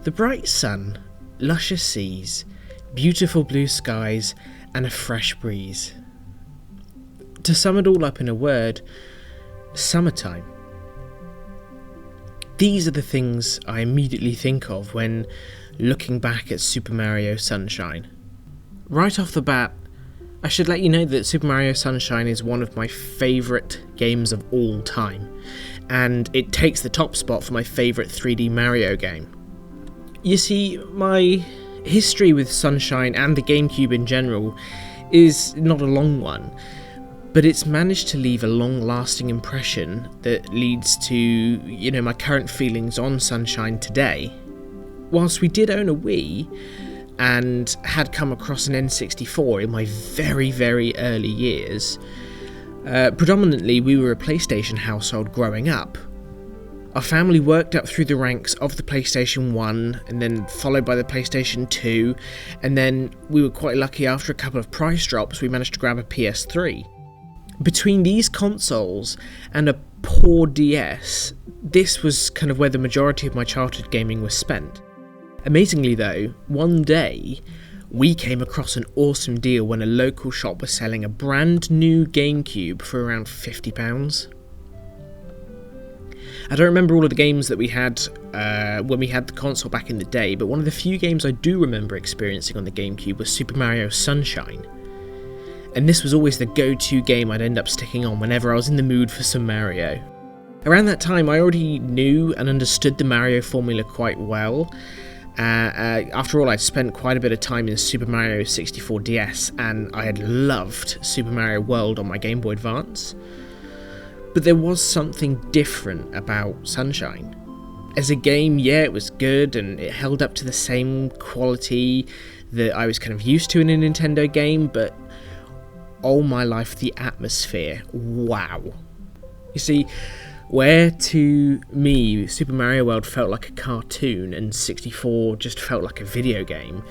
The bright sun, luscious seas, beautiful blue skies, and a fresh breeze. To sum it all up in a word, summertime. These are the things I immediately think of when looking back at Super Mario Sunshine. Right off the bat, I should let you know that Super Mario Sunshine is one of my favourite games of all time, and it takes the top spot for my favourite 3D Mario game. You see, my history with Sunshine and the GameCube in general is not a long one, but it's managed to leave a long-lasting impression that leads to, my current feelings on Sunshine today. Whilst we did own a Wii, and had come across an N64 in my very, very early years, predominantly we were a PlayStation household growing up. Our family worked up through the ranks of the PlayStation 1, and then followed by the PlayStation 2, and then we were quite lucky after a couple of price drops we managed to grab a PS3. Between these consoles and a poor DS, this was kind of where the majority of my childhood gaming was spent. Amazingly though, one day we came across an awesome deal when a local shop was selling a brand new GameCube for around £50. I don't remember all of the games that we had when we had the console back in the day, but one of the few games I do remember experiencing on the GameCube was Super Mario Sunshine. And this was always the go-to game I'd end up sticking on whenever I was in the mood for some Mario. Around that time I already knew and understood the Mario formula quite well. After all, I'd spent quite a bit of time in Super Mario 64 DS, and I had loved Super Mario World on my Game Boy Advance. But there was something different about Sunshine. As a game, yeah, it was good, and it held up to the same quality that I was kind of used to in a Nintendo game, but oh my life, the atmosphere, wow. You see, where to me Super Mario World felt like a cartoon and 64 just felt like a video game,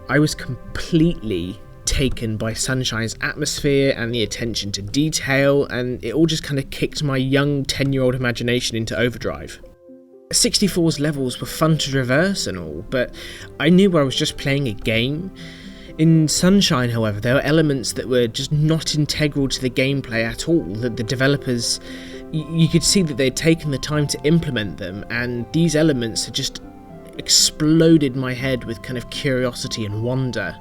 I was completely taken by Sunshine's atmosphere and the attention to detail, and it all just kind of kicked my young 10-year-old imagination into overdrive. 64's levels were fun to traverse and all, but I knew I was just playing a game. In Sunshine, however, there were elements that were just not integral to the gameplay at all, that the developers, you could see that they'd taken the time to implement them, and these elements had just exploded my head with kind of curiosity and wonder.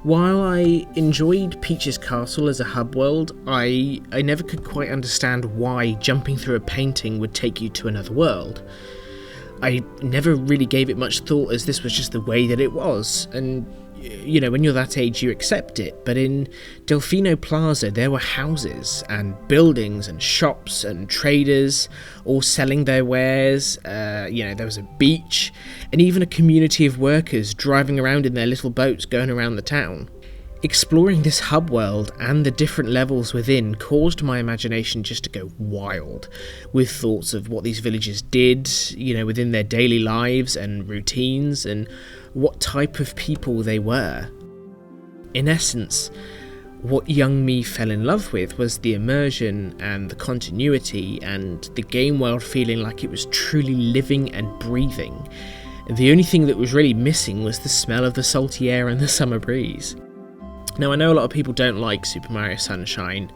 While I enjoyed Peach's Castle as a hub world, I never could quite understand why jumping through a painting would take you to another world. I never really gave it much thought, as this was just the way that it was, and when you're that age you accept it, but in Delfino Plaza there were houses and buildings and shops and traders all selling their wares, there was a beach and even a community of workers driving around in their little boats going around the town. Exploring this hub world and the different levels within caused my imagination just to go wild, with thoughts of what these villagers did, within their daily lives and routines, and what type of people they were. In essence, what young me fell in love with was the immersion and the continuity and the game world feeling like it was truly living and breathing. And the only thing that was really missing was the smell of the salty air and the summer breeze. Now, I know a lot of people don't like Super Mario Sunshine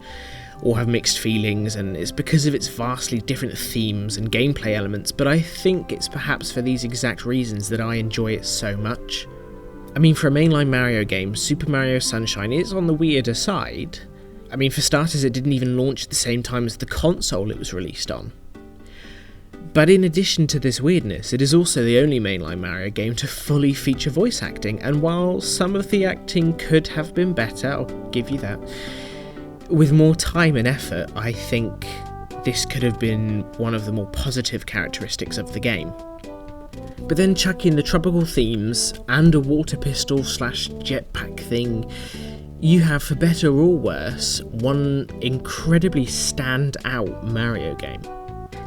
or have mixed feelings, and it's because of its vastly different themes and gameplay elements, but I think it's perhaps for these exact reasons that I enjoy it so much. I mean, for a mainline Mario game, Super Mario Sunshine is on the weirder side. I mean, for starters, it didn't even launch at the same time as the console it was released on. But in addition to this weirdness, it is also the only mainline Mario game to fully feature voice acting, and while some of the acting could have been better, I'll give you that, with more time and effort, I think this could have been one of the more positive characteristics of the game. But then chuck in the tropical themes and a water pistol / jetpack thing, you have, for better or worse, one incredibly stand-out Mario game.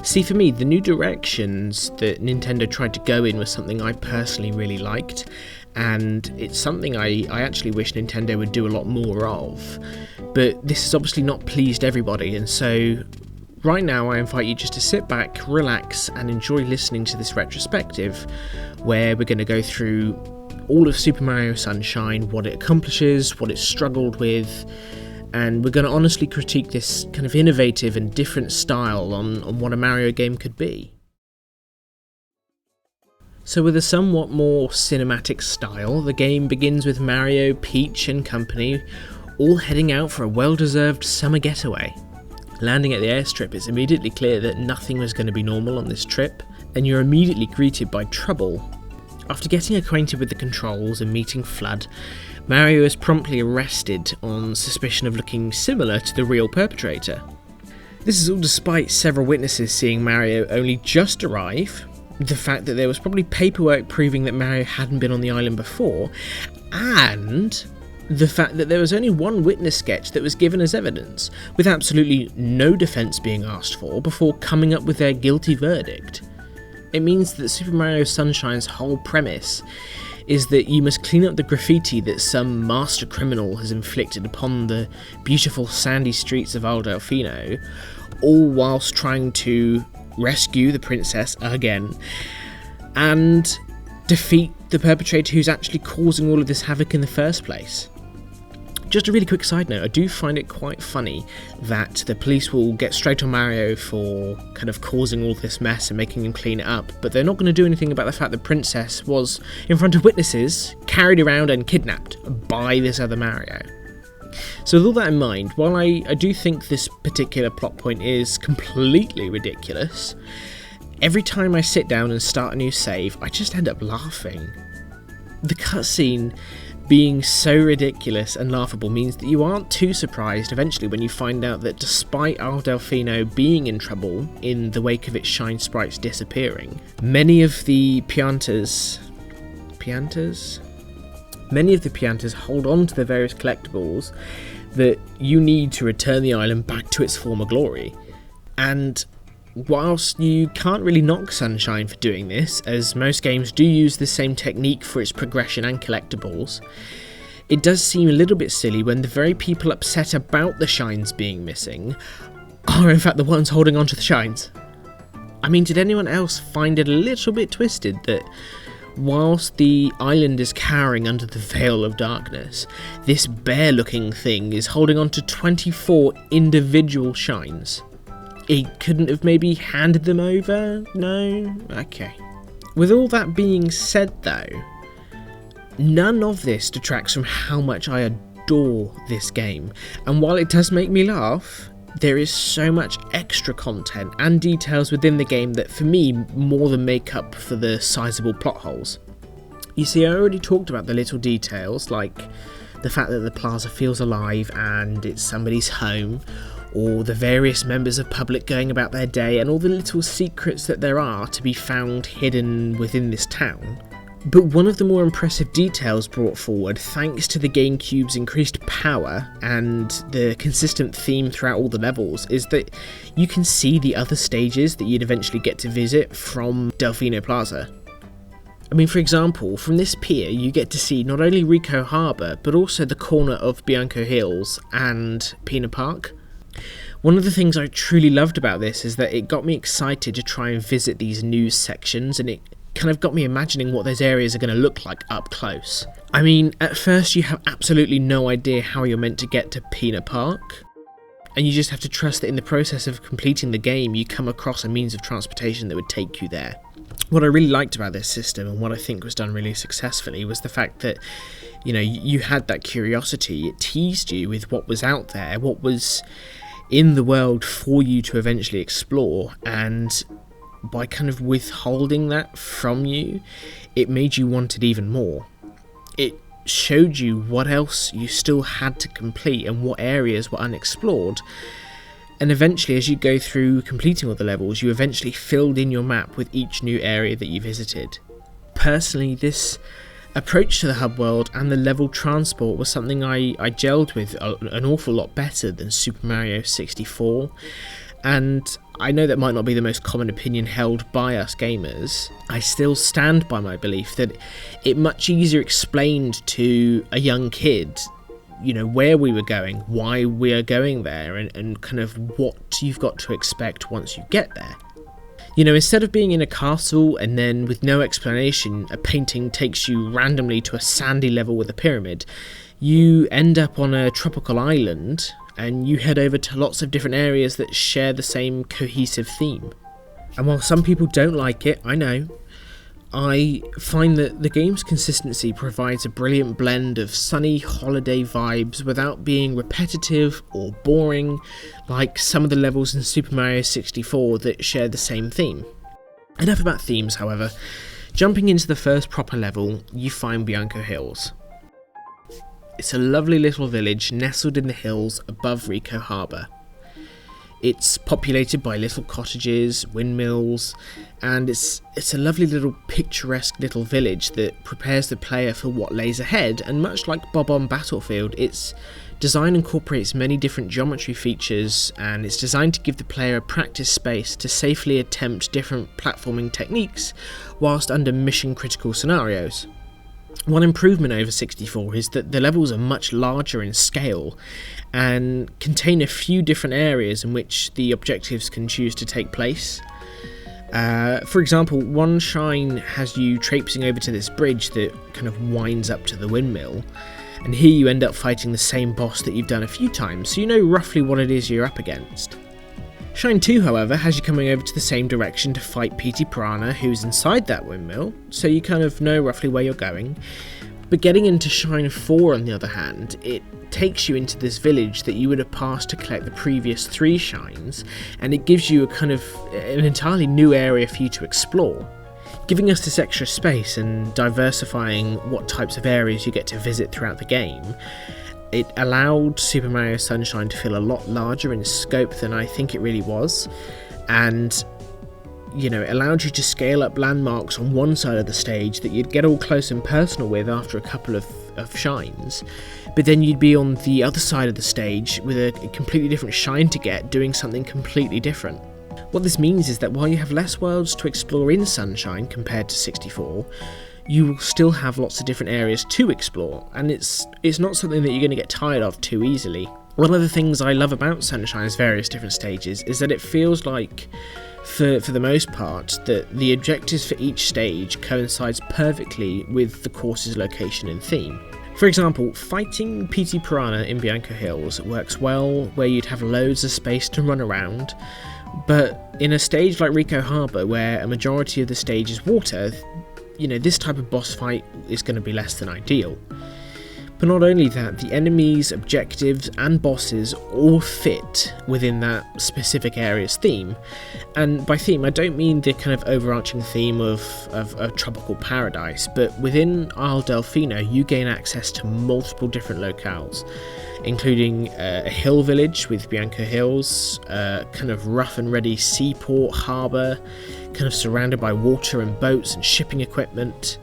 See, for me, the new directions that Nintendo tried to go in was something I personally really liked, and it's something I actually wish Nintendo would do a lot more of. But this has obviously not pleased everybody, and so right now I invite you just to sit back, relax, and enjoy listening to this retrospective, where we're going to go through all of Super Mario Sunshine, what it accomplishes, what it struggled with, and we're going to honestly critique this kind of innovative and different style on what a Mario game could be. So with a somewhat more cinematic style, the game begins with Mario, Peach and company all heading out for a well-deserved summer getaway. Landing at the airstrip, it's immediately clear that nothing was going to be normal on this trip, and you're immediately greeted by trouble. After getting acquainted with the controls and meeting Flood, Mario is promptly arrested on suspicion of looking similar to the real perpetrator. This is all despite several witnesses seeing Mario only just arrive, the fact that there was probably paperwork proving that Mario hadn't been on the island before, and the fact that there was only one witness sketch that was given as evidence, with absolutely no defence being asked for before coming up with their guilty verdict. It means that Super Mario Sunshine's whole premise is that you must clean up the graffiti that some master criminal has inflicted upon the beautiful sandy streets of Al Delfino, all whilst trying to rescue the princess again, and defeat the perpetrator who's actually causing all of this havoc in the first place. Just a really quick side note, I do find it quite funny that the police will get straight on Mario for kind of causing all this mess and making him clean it up, but they're not going to do anything about the fact the princess was, in front of witnesses, carried around and kidnapped by this other Mario. So with all that in mind, while I do think this particular plot point is completely ridiculous, every time I sit down and start a new save, I just end up laughing. The cutscene being so ridiculous and laughable means that you aren't too surprised eventually when you find out that despite Al Delfino being in trouble in the wake of its Shine sprites disappearing, many of the Piantas hold on to the various collectibles that you need to return the island back to its former glory. And whilst you can't really knock Sunshine for doing this, as most games do use the same technique for its progression and collectibles, it does seem a little bit silly when the very people upset about the shines being missing are in fact the ones holding on to the shines. I mean, did anyone else find it a little bit twisted that whilst the island is cowering under the veil of darkness, this bear-looking thing is holding on to 24 individual shines? It couldn't have maybe handed them over? No? Okay. With all that being said though, none of this detracts from how much I adore this game, and while it does make me laugh, there is so much extra content and details within the game that for me more than make up for the sizable plot holes. You see, I already talked about the little details, like the fact that the plaza feels alive and it's somebody's home, or the various members of public going about their day, and all the little secrets that there are to be found hidden within this town. But one of the more impressive details brought forward, thanks to the GameCube's increased power and the consistent theme throughout all the levels, is that you can see the other stages that you'd eventually get to visit from Delfino Plaza. I mean, for example, from this pier you get to see not only Rico Harbour, but also the corner of Bianco Hills and Pina Park. One of the things I truly loved about this is that it got me excited to try and visit these news sections, and it kind of got me imagining what those areas are going to look like up close. I mean, at first you have absolutely no idea how you're meant to get to Pina Park, and you just have to trust that in the process of completing the game you come across a means of transportation that would take you there. What I really liked about this system, and what I think was done really successfully, was the fact that, you know, you had that curiosity. It teased you with what was out there, what was in the world for you to eventually explore, and by kind of withholding that from you, it made you want it even more. It showed you what else you still had to complete and what areas were unexplored, and eventually, as you go through completing all the levels, you eventually filled in your map with each new area that you visited. Personally, this approach to the hub world and the level transport was something I gelled with an awful lot better than Super Mario 64, and I know that might not be the most common opinion held by us gamers. I still stand by my belief that it much easier explained to a young kid where we were going, why we are going there, and kind of what you've got to expect once you get there. Instead of being in a castle and then with no explanation, a painting takes you randomly to a sandy level with a pyramid, you end up on a tropical island and you head over to lots of different areas that share the same cohesive theme. And while some people don't like it, I know, I find that the game's consistency provides a brilliant blend of sunny holiday vibes without being repetitive or boring like some of the levels in Super Mario 64 that share the same theme. Enough about themes, however. Jumping into the first proper level, you find Bianco Hills. It's a lovely little village nestled in the hills above Rico Harbour. It's populated by little cottages, windmills, and it's a lovely little picturesque little village that prepares the player for what lays ahead, and much like Bob-omb Battlefield, its design incorporates many different geometry features, and it's designed to give the player a practice space to safely attempt different platforming techniques whilst under mission critical scenarios. One improvement over 64 is that the levels are much larger in scale and contain a few different areas in which the objectives can choose to take place. For example, one shine has you traipsing over to this bridge that kind of winds up to the windmill, and here you end up fighting the same boss that you've done a few times, so you know roughly what it is you're up against. Shine 2, however, has you coming over to the same direction to fight P.T. Piranha, who's inside that windmill, so you kind of know roughly where you're going. But getting into Shine 4, on the other hand, it takes you into this village that you would have passed to collect the previous 3 shines, and it gives you an entirely new area for you to explore. Giving us this extra space and diversifying what types of areas you get to visit throughout the game, it allowed Super Mario Sunshine to feel a lot larger in scope than I think it really was, and it allowed you to scale up landmarks on one side of the stage that you'd get all close and personal with after a couple of shines, but then you'd be on the other side of the stage with a completely different shine to get, doing something completely different. What this means is that while you have less worlds to explore in Sunshine compared to 64, you will still have lots of different areas to explore, and it's not something that you're going to get tired of too easily. One of the things I love about Sunshine's various different stages is that it feels like, for the most part, that the objectives for each stage coincides perfectly with the course's location and theme. For example, fighting P.T. Piranha in Bianco Hills works well where you'd have loads of space to run around, but in a stage like Rico Harbour, where a majority of the stage is water, this type of boss fight is going to be less than ideal. But not only that, the enemies, objectives and bosses all fit within that specific area's theme. And by theme, I don't mean the kind of overarching theme of a tropical paradise, but within Isle Delfino you gain access to multiple different locales, including a hill village with Bianco Hills, a kind of rough and ready seaport harbour, kind of surrounded by water and boats and shipping equipment.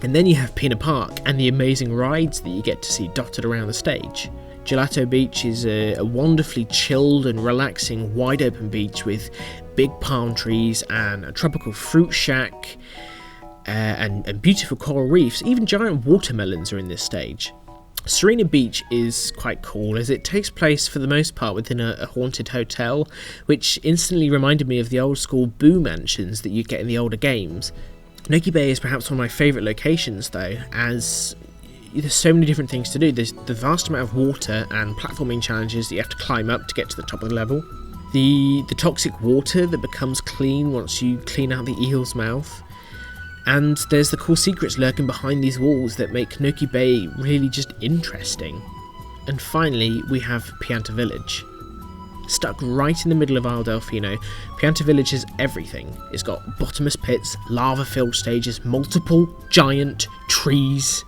And then you have Pina Park and the amazing rides that you get to see dotted around the stage. Gelato Beach is a wonderfully chilled and relaxing wide open beach with big palm trees and a tropical fruit shack and beautiful coral reefs. Even giant watermelons are in this stage. Serena Beach is quite cool as it takes place for the most part within a haunted hotel, which instantly reminded me of the old school Boo mansions that you get in the older games. Noki Bay is perhaps one of my favourite locations though, as there's so many different things to do. There's the vast amount of water and platforming challenges that you have to climb up to get to the top of the level. The toxic water that becomes clean once you clean out the eel's mouth. And there's the cool secrets lurking behind these walls that make Noki Bay really just interesting. And finally, we have Pianta Village. Stuck right in the middle of Isle Delfino, Pianta Village has everything. It's got bottomless pits, lava-filled stages, multiple giant trees,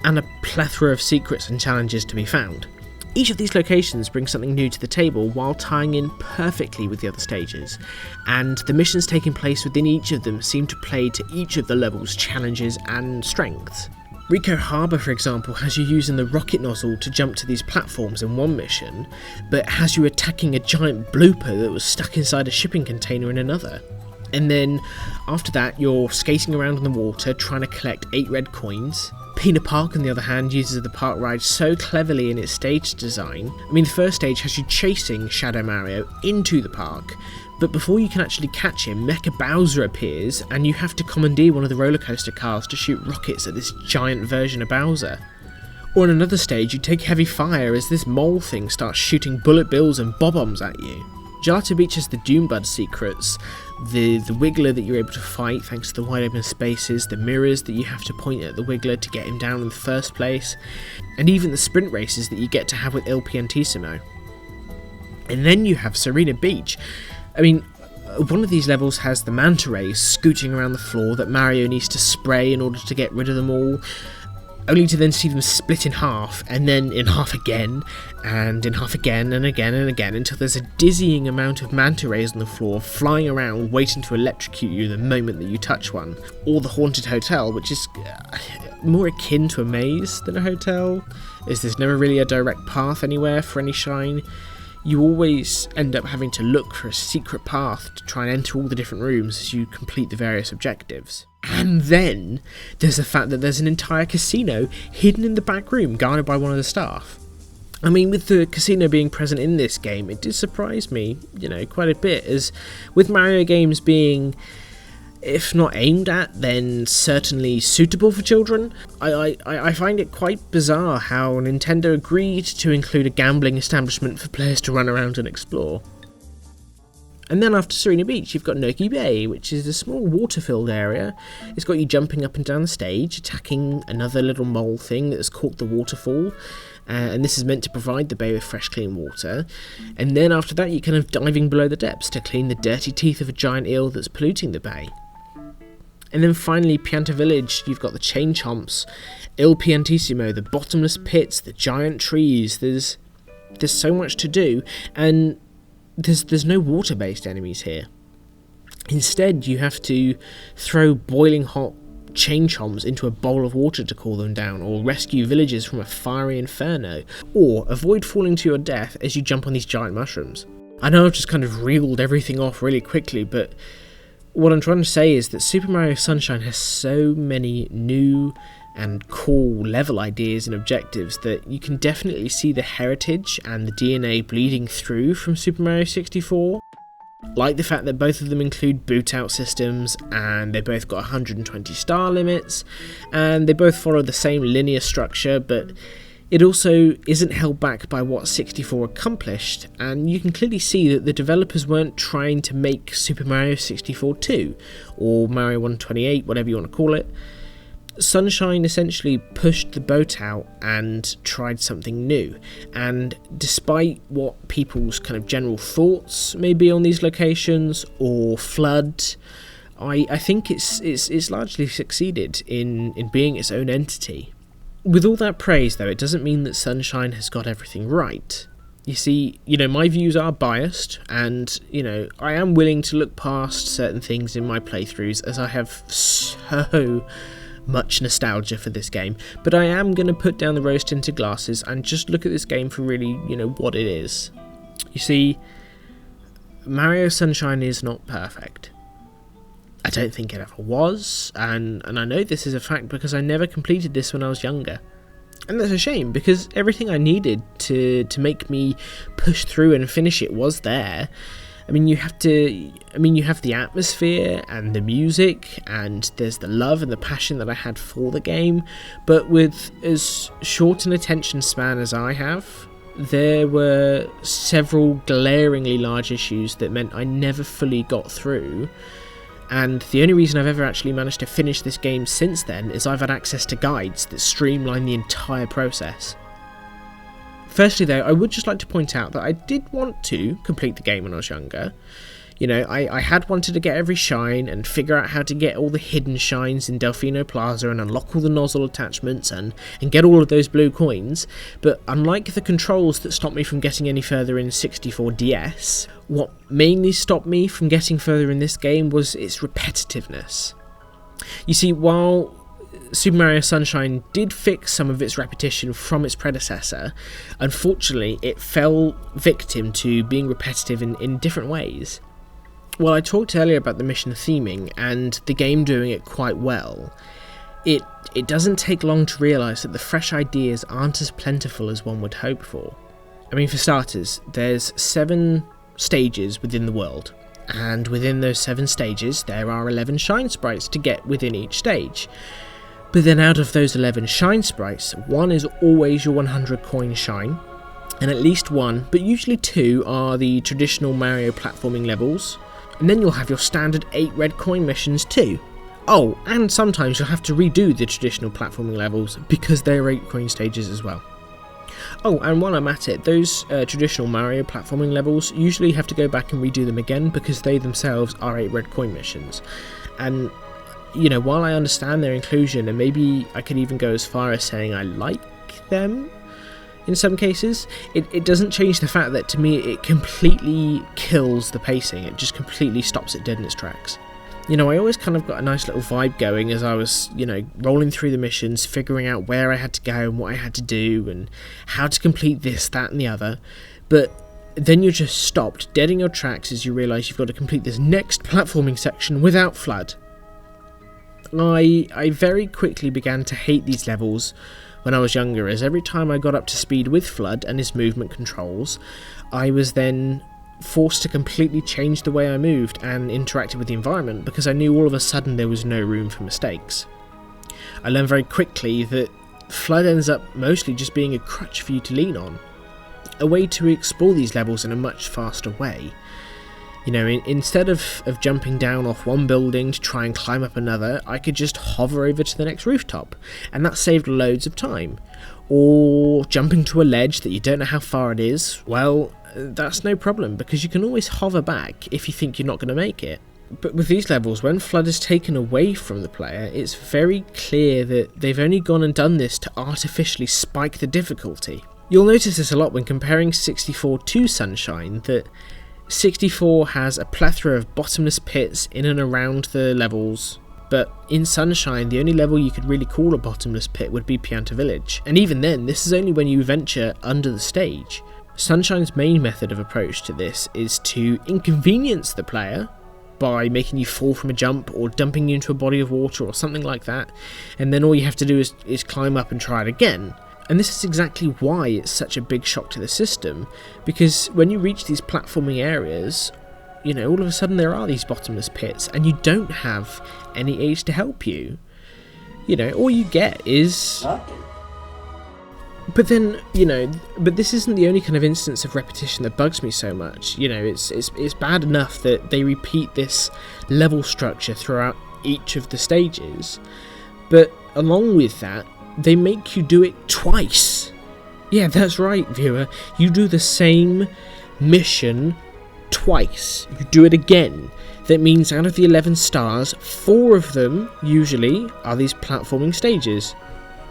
and a plethora of secrets and challenges to be found. Each of these locations brings something new to the table while tying in perfectly with the other stages, and the missions taking place within each of them seem to play to each of the level's challenges and strengths. Rico Harbour, for example, has you using the rocket nozzle to jump to these platforms in one mission, but has you attacking a giant blooper that was stuck inside a shipping container in another. And then after that, you're skating around in the water trying to collect 8 red coins, Peanut Park, on the other hand, uses the park ride so cleverly in its stage design. I mean, the first stage has you chasing Shadow Mario into the park, but before you can actually catch him, Mecha Bowser appears, and you have to commandeer one of the roller coaster cars to shoot rockets at this giant version of Bowser. Or in another stage, you take heavy fire as this mole thing starts shooting bullet bills and bob-ombs at you. Gelato Beach has the Doombud secrets, the Wiggler that you're able to fight thanks to the wide open spaces, the mirrors that you have to point at the Wiggler to get him down in the first place, and even the sprint races that you get to have with Il Piantissimo. And then you have Serena Beach. I mean, one of these levels has the manta rays scooting around the floor that Mario needs to spray in order to get rid of them all, only to then see them split in half, and then in half again, and in half again, and again and again, until there's a dizzying amount of manta rays on the floor flying around waiting to electrocute you the moment that you touch one. Or the Haunted Hotel, which is more akin to a maze than a hotel, as there's never really a direct path anywhere for any shine. You always end up having to look for a secret path to try and enter all the different rooms as you complete the various objectives. And then there's the fact that there's an entire casino hidden in the back room guarded by one of the staff. I mean, with the casino being present in this game, it did surprise me, quite a bit, as with Mario games being, if not aimed at, then certainly suitable for children, I find it quite bizarre how Nintendo agreed to include a gambling establishment for players to run around and explore. And then after Serena Beach, you've got Noki Bay, which is a small water-filled area. It's got you jumping up and down the stage, attacking another little mole thing that's caught the waterfall, and this is meant to provide the bay with fresh, clean water. And then after that, you're kind of diving below the depths to clean the dirty teeth of a giant eel that's polluting the bay. And then finally, Pianta Village, you've got the Chain Chomps, Il Piantissimo, the bottomless pits, the giant trees. There's so much to do, and there's no water-based enemies here. Instead, you have to throw boiling hot chain chomps into a bowl of water to cool them down, or rescue villagers from a fiery inferno, or avoid falling to your death as you jump on these giant mushrooms. I know I've just kind of reeled everything off really quickly, but what I'm trying to say is that Super Mario Sunshine has so many new and cool level ideas and objectives that you can definitely see the heritage and the DNA bleeding through from Super Mario 64. Like the fact that both of them include boot out systems, and they both got 120 star limits, and they both follow the same linear structure, but it also isn't held back by what 64 accomplished, and you can clearly see that the developers weren't trying to make Super Mario 64 2, or Mario 128, whatever you want to call it. Sunshine essentially pushed the boat out and tried something new, and despite what people's kind of general thoughts may be on these locations, or FLUDD, I think it's largely succeeded in being its own entity. With all that praise though, it doesn't mean that Sunshine has got everything right. You see, my views are biased, and, I am willing to look past certain things in my playthroughs, as I have so much nostalgia for this game, but I am going to put down the rose-tinted glasses and just look at this game for really, what it is. You see, Mario Sunshine is not perfect. I don't think it ever was, and I know this is a fact because I never completed this when I was younger. And that's a shame, because everything I needed to make me push through and finish it was there. You have the atmosphere and the music, and there's the love and the passion that I had for the game, but with as short an attention span as I have, there were several glaringly large issues that meant I never fully got through, and the only reason I've ever actually managed to finish this game since then is I've had access to guides that streamline the entire process. Firstly though, I would just like to point out that I did want to complete the game when I was younger. I had wanted to get every shine and figure out how to get all the hidden shines in Delfino Plaza and unlock all the nozzle attachments and get all of those blue coins, but unlike the controls that stopped me from getting any further in 64DS, what mainly stopped me from getting further in this game was its repetitiveness. You see, while Super Mario Sunshine did fix some of its repetition from its predecessor, unfortunately it fell victim to being repetitive in different ways. While I talked earlier about the mission theming and the game doing it quite well, it it doesn't take long to realise that the fresh ideas aren't as plentiful as one would hope for. I mean, for starters, there's 7 stages within the world, and within those 7 stages there are 11 shine sprites to get within each stage. But then out of those 11 shine sprites, one is always your 100 coin shine, and at least one, but usually 2, are the traditional Mario platforming levels, and then you'll have your standard 8 red coin missions too. Oh, and sometimes you'll have to redo the traditional platforming levels because they're 8 coin stages as well. Oh, and while I'm at it, those traditional Mario platforming levels usually have to go back and redo them again because they themselves are 8 red coin missions. And, you know, while I understand their inclusion, and maybe I could even go as far as saying I like them in some cases, it doesn't change the fact that to me it completely kills the pacing. It just completely stops it dead in its tracks. You know, I always kind of got a nice little vibe going as I was, you know, rolling through the missions, figuring out where I had to go and what I had to do and how to complete this, that and the other. But then you're just stopped dead in your tracks as you realise you've got to complete this next platforming section without FLUDD. I very quickly began to hate these levels when I was younger, as every time I got up to speed with FLUDD and his movement controls, I was then forced to completely change the way I moved and interacted with the environment because I knew all of a sudden there was no room for mistakes. I learned very quickly that FLUDD ends up mostly just being a crutch for you to lean on, a way to explore these levels in a much faster way. You know, instead of jumping down off one building to try and climb up another, I could just hover over to the next rooftop, and that saved loads of time. Or jumping to a ledge that you don't know how far it is, well, that's no problem, because you can always hover back if you think you're not going to make it. But with these levels, when FLUDD is taken away from the player, it's very clear that they've only gone and done this to artificially spike the difficulty. You'll notice this a lot when comparing 64 to Sunshine, that 64 has a plethora of bottomless pits in and around the levels, but in Sunshine the only level you could really call a bottomless pit would be Pianta Village, and even then this is only when you venture under the stage. Sunshine's main method of approach to this is to inconvenience the player by making you fall from a jump or dumping you into a body of water or something like that, and then all you have to do is climb up and try it again. And this is exactly why it's such a big shock to the system, because when you reach these platforming areas, you know, all of a sudden there are these bottomless pits and you don't have any aids to help you. You know, all you get is... But then, you know, but this isn't the only kind of instance of repetition that bugs me so much. You know, it's bad enough that they repeat this level structure throughout each of the stages, but along with that, they make you do it twice. Yeah, that's right, viewer. You do the same mission twice. You do it again. That means out of the 11 stars, 4 of them, usually, are these platforming stages.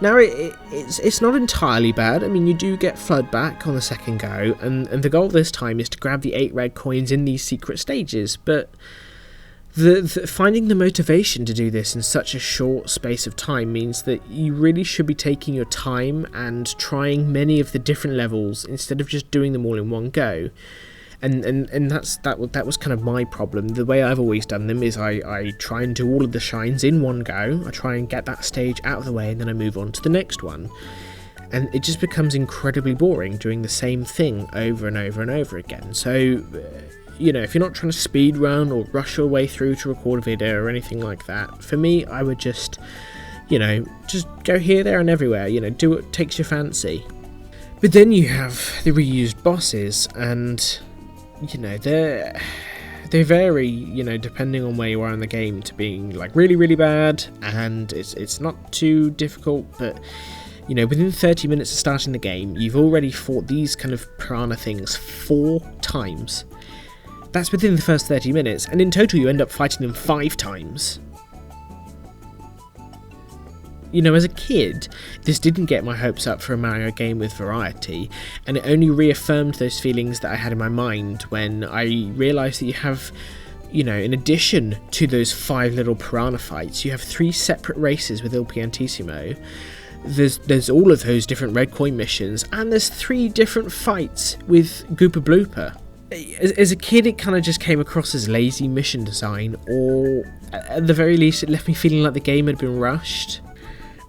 Now, it's not entirely bad. I mean, you do get FLUDD back on the second go, and the goal this time is to grab the 8 red coins in these secret stages, but finding the motivation to do this in such a short space of time means that you really should be taking your time and trying many of the different levels instead of just doing them all in one go. And that was kind of my problem. The way I've always done them is I try and do all of the shines in one go. I try and get that stage out of the way, and then I move on to the next one. And it just becomes incredibly boring doing the same thing over and over and over again. So, you know, if you're not trying to speed run or rush your way through to record a video or anything like that, for me, I would just, you know, just go here, there and everywhere, you know, do what takes your fancy. But then you have the reused bosses, and, you know, they vary, you know, depending on where you are in the game, to being like really, really bad, and it's not too difficult, but, you know, within 30 minutes of starting the game, you've already fought these kind of piranha things 4 times. That's within the first 30 minutes, and in total you end up fighting them 5 times. You know, as a kid, this didn't get my hopes up for a Mario game with variety, and it only reaffirmed those feelings that I had in my mind when I realised that you have, you know, in addition to those 5 little piranha fights, you have 3 separate races with Il Piantissimo. There's all of those different red coin missions, and there's 3 different fights with Goopa Blooper. As a kid, it kind of just came across as lazy mission design, or at the very least it left me feeling like the game had been rushed.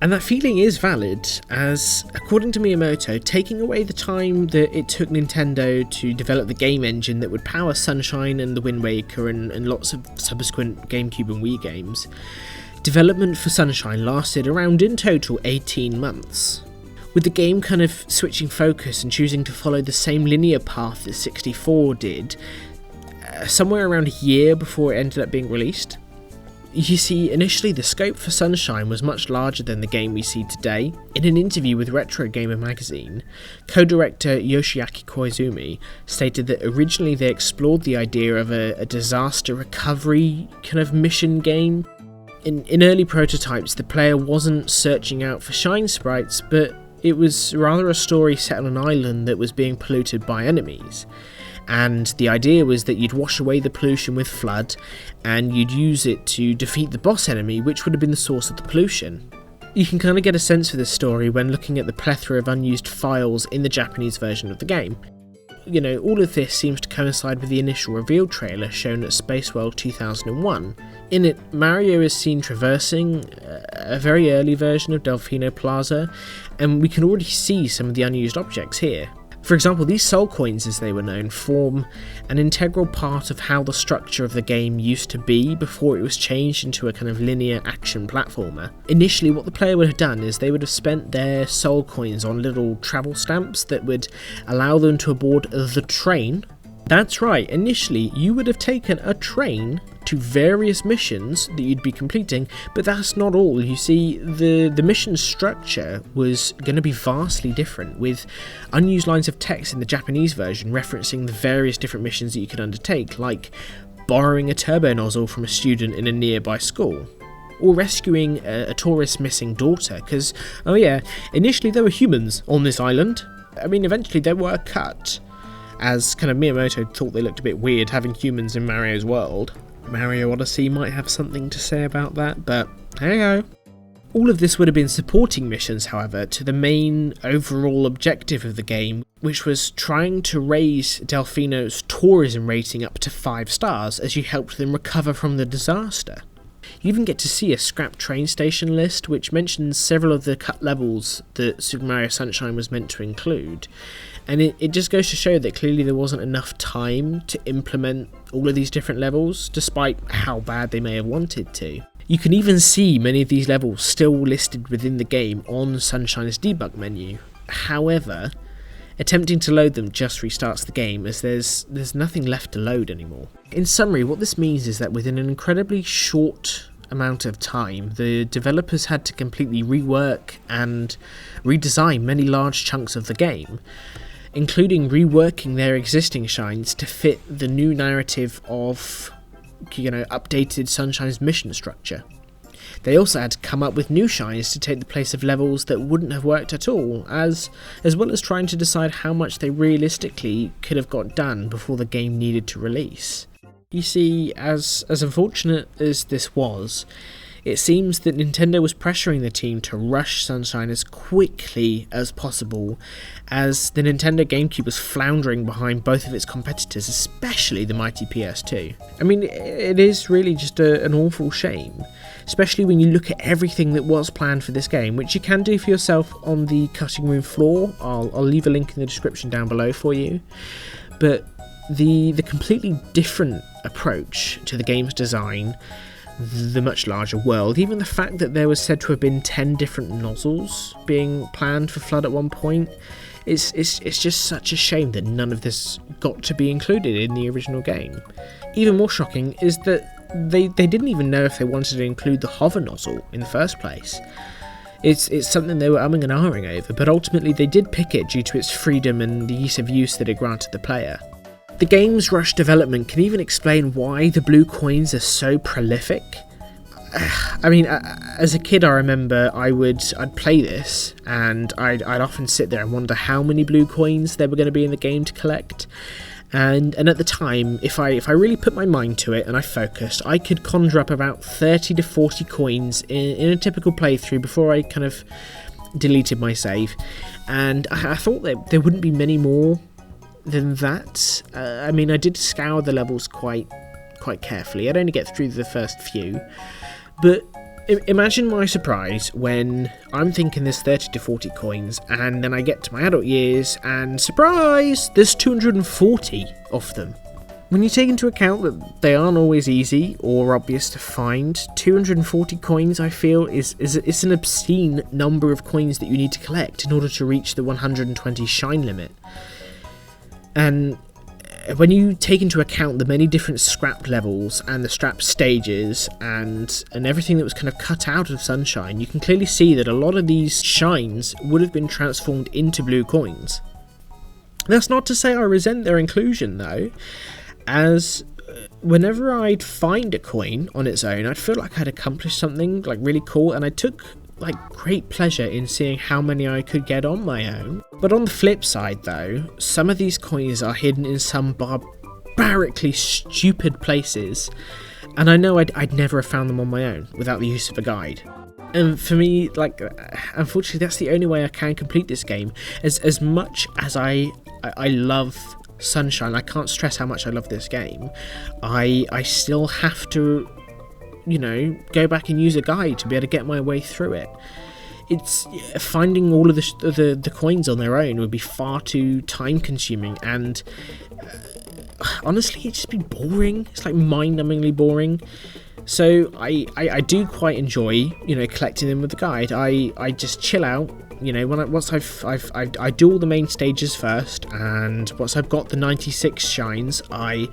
And that feeling is valid, as, according to Miyamoto, taking away the time that it took Nintendo to develop the game engine that would power Sunshine and the Wind Waker and lots of subsequent GameCube and Wii games, development for Sunshine lasted around in total 18 months. With the game kind of switching focus and choosing to follow the same linear path that 64 did, somewhere around a year before it ended up being released. You see, initially the scope for Sunshine was much larger than the game we see today. In an interview with Retro Gamer magazine, co-director Yoshiaki Koizumi stated that originally they explored the idea of a disaster recovery kind of mission game. In early prototypes, the player wasn't searching out for shine sprites, but it was rather a story set on an island that was being polluted by enemies. And the idea was that you'd wash away the pollution with FLUDD, and you'd use it to defeat the boss enemy, which would have been the source of the pollution. You can kind of get a sense for this story when looking at the plethora of unused files in the Japanese version of the game. You know, all of this seems to coincide with the initial reveal trailer shown at Space World 2001. In it, Mario is seen traversing a very early version of Delfino Plaza, and we can already see some of the unused objects here. For example, these soul coins, as they were known, form an integral part of how the structure of the game used to be before it was changed into a kind of linear action platformer. Initially, what the player would have done is they would have spent their soul coins on little travel stamps that would allow them to board the train. That's right, initially you would have taken a train to various missions that you'd be completing, but that's not all. You see, the mission structure was going to be vastly different, with unused lines of text in the Japanese version referencing the various different missions that you could undertake, like borrowing a turbo nozzle from a student in a nearby school, or rescuing a tourist's missing daughter, because, oh yeah, initially there were humans on this island. I mean, eventually they were cut, as kind of Miyamoto thought they looked a bit weird having humans in Mario's world. Mario Odyssey might have something to say about that, but hey-ho. All of this would have been supporting missions, however, to the main overall objective of the game, which was trying to raise Delfino's tourism rating up to 5 stars as you helped them recover from the disaster. You even get to see a scrap train station list, which mentions several of the cut levels that Super Mario Sunshine was meant to include. And it just goes to show that clearly there wasn't enough time to implement all of these different levels, despite how bad they may have wanted to. You can even see many of these levels still listed within the game on Sunshine's debug menu. However, attempting to load them just restarts the game, as there's nothing left to load anymore. In summary, what this means is that within an incredibly short amount of time, the developers had to completely rework and redesign many large chunks of the game, including reworking their existing shines to fit the new narrative of, updated Sunshine's mission structure. They also had to come up with new shines to take the place of levels that wouldn't have worked at all, as well as trying to decide how much they realistically could have got done before the game needed to release. You see, as unfortunate as this was, it seems that Nintendo was pressuring the team to rush Sunshine as quickly as possible, as the Nintendo GameCube was floundering behind both of its competitors, especially the mighty PS2. I mean, it is really just an awful shame, especially when you look at everything that was planned for this game, which you can do for yourself on the cutting room floor. I'll leave a link in the description down below for you. But the completely different approach to the game's design, the much larger world, even the fact that there was said to have been 10 different nozzles being planned for FLUDD at one point, it's just such a shame that none of this got to be included in the original game. Even more shocking is that they didn't even know if they wanted to include the hover nozzle in the first place. It's something they were umming and ahhing over, but ultimately they did pick it due to its freedom and the ease of use that it granted the player. The game's rush development can even explain why the blue coins are so prolific. I mean, as a kid I remember I'd play this and I'd often sit there and wonder how many blue coins there were going to be in the game to collect. And at the time, if I really put my mind to it and I focused, I could conjure up about 30 to 40 coins in a typical playthrough before I kind of deleted my save. And I thought that there wouldn't be many more than that. I mean, I did scour the levels quite carefully. I'd only get through the first few, but Imagine my surprise when I'm thinking there's 30 to 40 coins, and then I get to my adult years, and surprise, there's 240 of them. When you take into account that they aren't always easy or obvious to find, 240 coins, I feel, is an obscene number of coins that you need to collect in order to reach the 120 shine limit. And when you take into account the many different scrap levels and the scrap stages and everything that was kind of cut out of Sunshine, you can clearly see that a lot of these shines would have been transformed into blue coins. That's not to say I resent their inclusion though, as whenever I'd find a coin on its own, I'd feel like I'd accomplished something like really cool, and I took like great pleasure in seeing how many I could get on my own. But on the flip side though, some of these coins are hidden in some barbarically stupid places, and I know I'd never have found them on my own without the use of a guide. And for me, like, unfortunately that's the only way I can complete this game. As much as I love Sunshine, I can't stress how much I love this game, I still have to, you know, go back and use a guide to be able to get my way through it. It's finding all of the coins on their own would be far too time consuming, and honestly it'd just be boring. It's like mind-numbingly boring. So I do quite enjoy, you know, collecting them with the guide. I just chill out, you know, once I do all the main stages first, and once I've got the 96 shines, I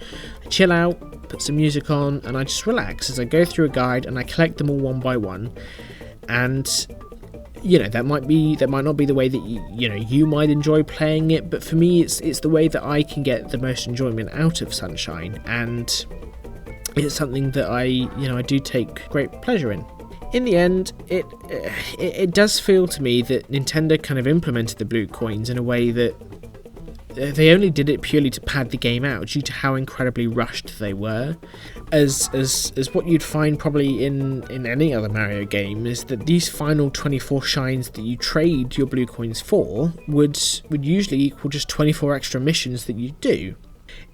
chill out, put some music on, and I just relax as I go through a guide and I collect them all one by one. And you know, that might not be the way that you might enjoy playing it, but for me it's the way that I can get the most enjoyment out of Sunshine, and it's something that I do take great pleasure in. In the end, it does feel to me that Nintendo kind of implemented the blue coins in a way that they only did it purely to pad the game out due to how incredibly rushed they were. As what you'd find probably in any other Mario game is that these final 24 shines that you trade your blue coins for would usually equal just 24 extra missions that you do.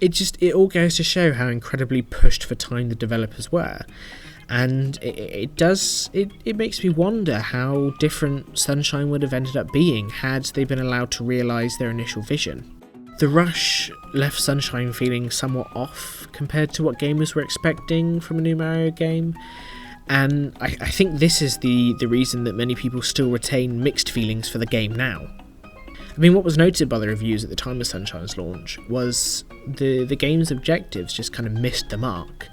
It all goes to show how incredibly pushed for time the developers were. And it makes me wonder how different Sunshine would have ended up being had they been allowed to realise their initial vision. The rush left Sunshine feeling somewhat off compared to what gamers were expecting from a new Mario game, and I think this is the reason that many people still retain mixed feelings for the game now. I mean, what was noted by the reviews at the time of Sunshine's launch was the game's objectives just kind of missed the mark,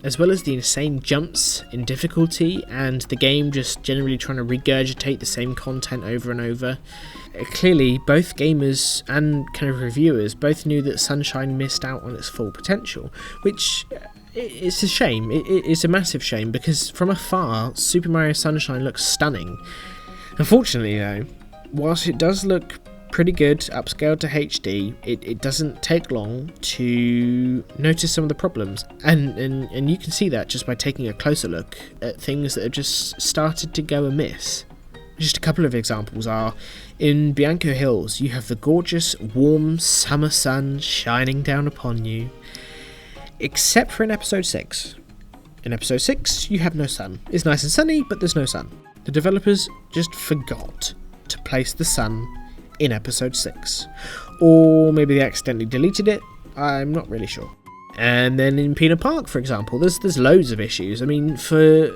as well as the insane jumps in difficulty and the game just generally trying to regurgitate the same content over and over. Clearly, both gamers and kind of reviewers both knew that Sunshine missed out on its full potential, which it's a shame. It's a massive shame, because from afar, Super Mario Sunshine looks stunning. Unfortunately though, whilst it does look pretty good, upscaled to HD, it doesn't take long to notice some of the problems, and you can see that just by taking a closer look at things that have just started to go amiss. Just a couple of examples are, in Bianco Hills you have the gorgeous warm summer sun shining down upon you, except for in episode 6. In episode 6 you have no sun. It's nice and sunny, but there's no sun. The developers just forgot to place the sun in episode 6, or maybe they accidentally deleted it, I'm not really sure. And then in Pina Park, for example, there's loads of issues. I mean, for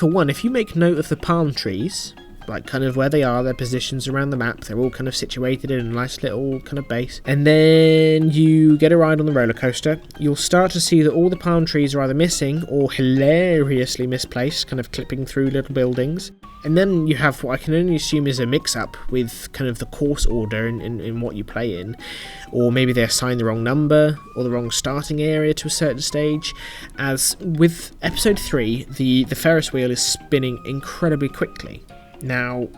one, if you make note of the palm trees, like kind of where they are, their positions around the map, they're all kind of situated in a nice little kind of base, and then you get a ride on the roller coaster, you'll start to see that all the palm trees are either missing or hilariously misplaced, kind of clipping through little buildings. And then you have what I can only assume is a mix-up with kind of the course order in what you play in, or maybe they assign the wrong number or the wrong starting area to a certain stage. As with episode 3, the Ferris wheel is spinning incredibly quickly. Now,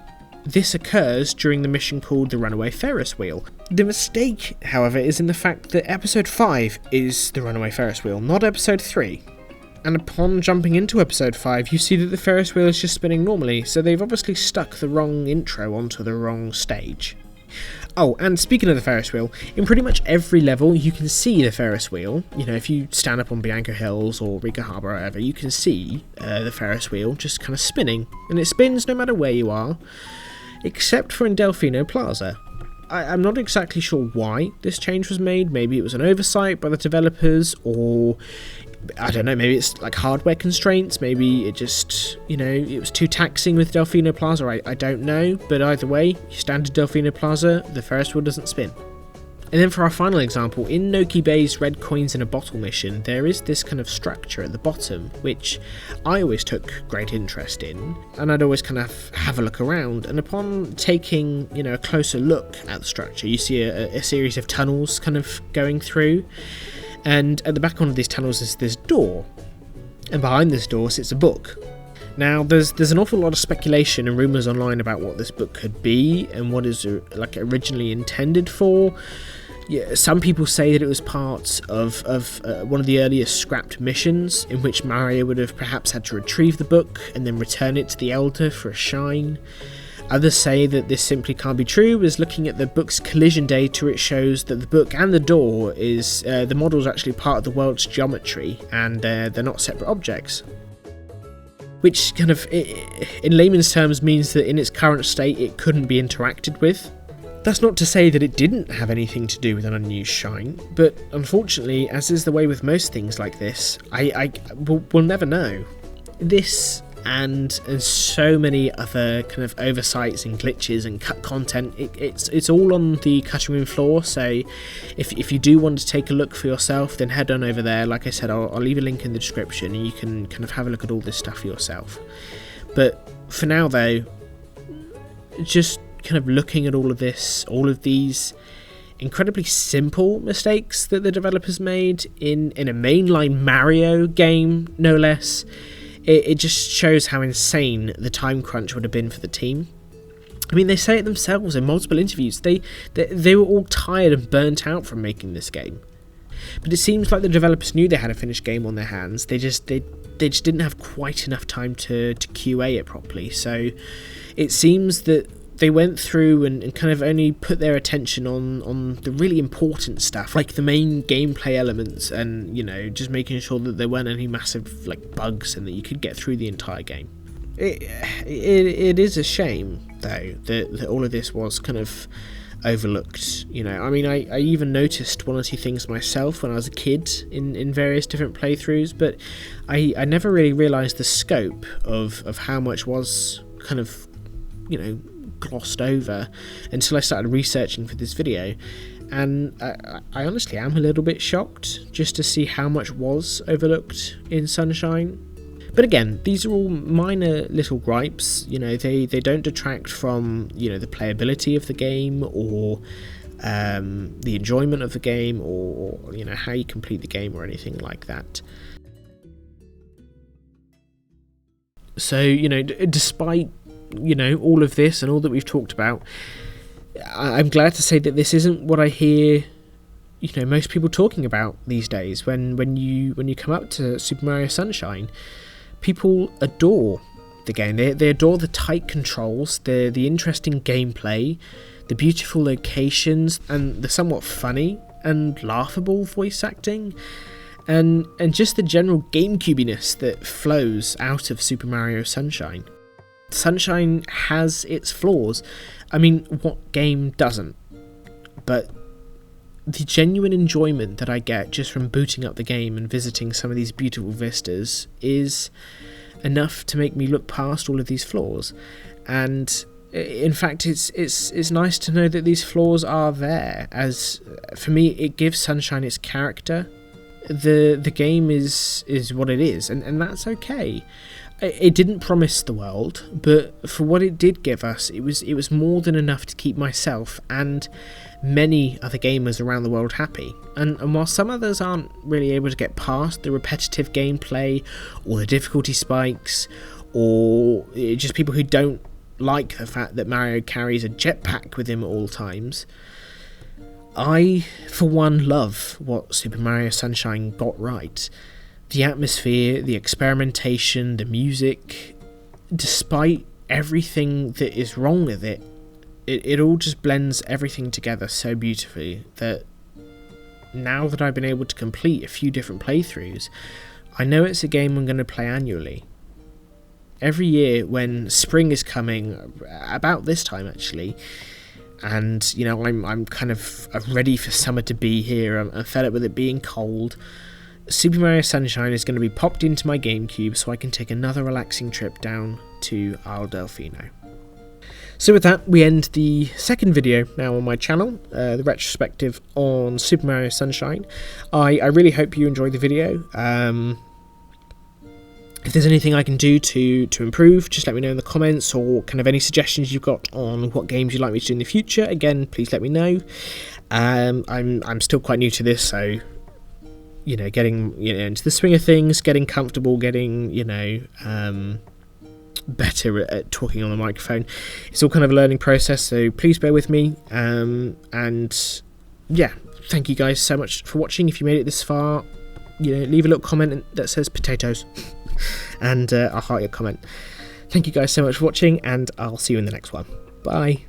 this occurs during the mission called the Runaway Ferris Wheel. The mistake, however, is in the fact that episode 5 is the Runaway Ferris Wheel, not episode 3. And upon jumping into episode 5, you see that the Ferris wheel is just spinning normally, so they've obviously stuck the wrong intro onto the wrong stage. Oh, and speaking of the Ferris wheel, in pretty much every level you can see the Ferris wheel. You know, if you stand up on Bianco Hills or Riga Harbour or whatever, you can see the Ferris wheel just kind of spinning. And it spins no matter where you are, except for in Delfino Plaza. I'm not exactly sure why this change was made. Maybe it was an oversight by the developers, or I don't know, maybe it's like hardware constraints, maybe it just, you know, it was too taxing with Delfino Plaza, I don't know, but either way, you stand at Delfino Plaza, the Ferris wheel doesn't spin. And then for our final example, in Noki Bay's Red Coins in a Bottle mission, there is this kind of structure at the bottom, which I always took great interest in, and I'd always kind of have a look around, and upon taking, you know, a closer look at the structure, you see a series of tunnels kind of going through, and at the back of one of these tunnels is this door, and behind this door sits a book. Now, there's an awful lot of speculation and rumours online about what this book could be and what is like originally intended for. Yeah, some people say that it was part of one of the earliest scrapped missions in which Mario would have perhaps had to retrieve the book and then return it to the Elder for a shine. Others say that this simply can't be true, as looking at the book's collision data, it shows that the book and the door is the models are actually part of the world's geometry, and they're not separate objects. Which kind of, in layman's terms, means that in its current state it couldn't be interacted with. That's not to say that it didn't have anything to do with an unused shine, but unfortunately, as is the way with most things like this, we'll never know. This and so many other kind of oversights and glitches and cut content, it's all on the cutting room floor, so if you do want to take a look for yourself, then head on over there. Like I said, I'll leave a link in the description and you can kind of have a look at all this stuff for yourself. But for now though, just kind of looking at all of this, all of these incredibly simple mistakes that the developers made in a mainline Mario game, no less, it just shows how insane the time crunch would have been for the team. I mean, they say it themselves in multiple interviews. They were all tired and burnt out from making this game. But it seems like the developers knew they had a finished game on their hands. They just didn't have quite enough time to QA it properly. So it seems that they went through and kind of only put their attention on the really important stuff, like the main gameplay elements, and, you know, just making sure that there weren't any massive like bugs and that you could get through the entire game. It is a shame though that all of this was kind of overlooked. You know, I mean, I even noticed one or two things myself when I was a kid in various different playthroughs, but I never really realised the scope of how much was kind of, you know, glossed over until I started researching for this video, and I honestly am a little bit shocked just to see how much was overlooked in Sunshine. But again, these are all minor little gripes, you know, they don't detract from, you know, the playability of the game or the enjoyment of the game, or, you know, how you complete the game or anything like that. So, you know, despite, you know, all of this and all that we've talked about, I'm glad to say that this isn't what I hear, you know, most people talking about these days. When you come up to Super Mario Sunshine, people adore the game. They adore the tight controls, the interesting gameplay, the beautiful locations, and the somewhat funny and laughable voice acting, and just the general GameCubiness that flows out of Super Mario Sunshine. Sunshine has its flaws. I mean, what game doesn't? But the genuine enjoyment that I get just from booting up the game and visiting some of these beautiful vistas is enough to make me look past all of these flaws. And in fact, it's nice to know that these flaws are there, as for me it gives Sunshine its character. The game is what it is, and that's okay. It didn't promise the world, but for what it did give us, it was more than enough to keep myself and many other gamers around the world happy. And while some others aren't really able to get past the repetitive gameplay or the difficulty spikes, or just people who don't like the fact that Mario carries a jetpack with him at all times, I, for one, love what Super Mario Sunshine got right. The atmosphere, the experimentation, the music, despite everything that is wrong with it, it all just blends everything together so beautifully that now that I've been able to complete a few different playthroughs, I know it's a game I'm going to play annually. Every year when spring is coming, about this time actually, and you know I'm kind of ready for summer to be here, I'm fed up with it being cold, Super Mario Sunshine is going to be popped into my GameCube so I can take another relaxing trip down to Isle Delfino. So with that, we end the second video now on my channel, the retrospective on Super Mario Sunshine. I really hope you enjoyed the video. If there's anything I can do to improve, just let me know in the comments, or kind of any suggestions you've got on what games you'd like me to do in the future. Again, please let me know. I'm still quite new to this, so you know, getting into the swing of things, getting comfortable, getting better at talking on the microphone. It's all kind of a learning process, so please bear with me. And yeah, thank you guys so much for watching. If you made it this far, leave a little comment that says potatoes, and I'll heart your comment. Thank you guys so much for watching, and I'll see you in the next one. Bye.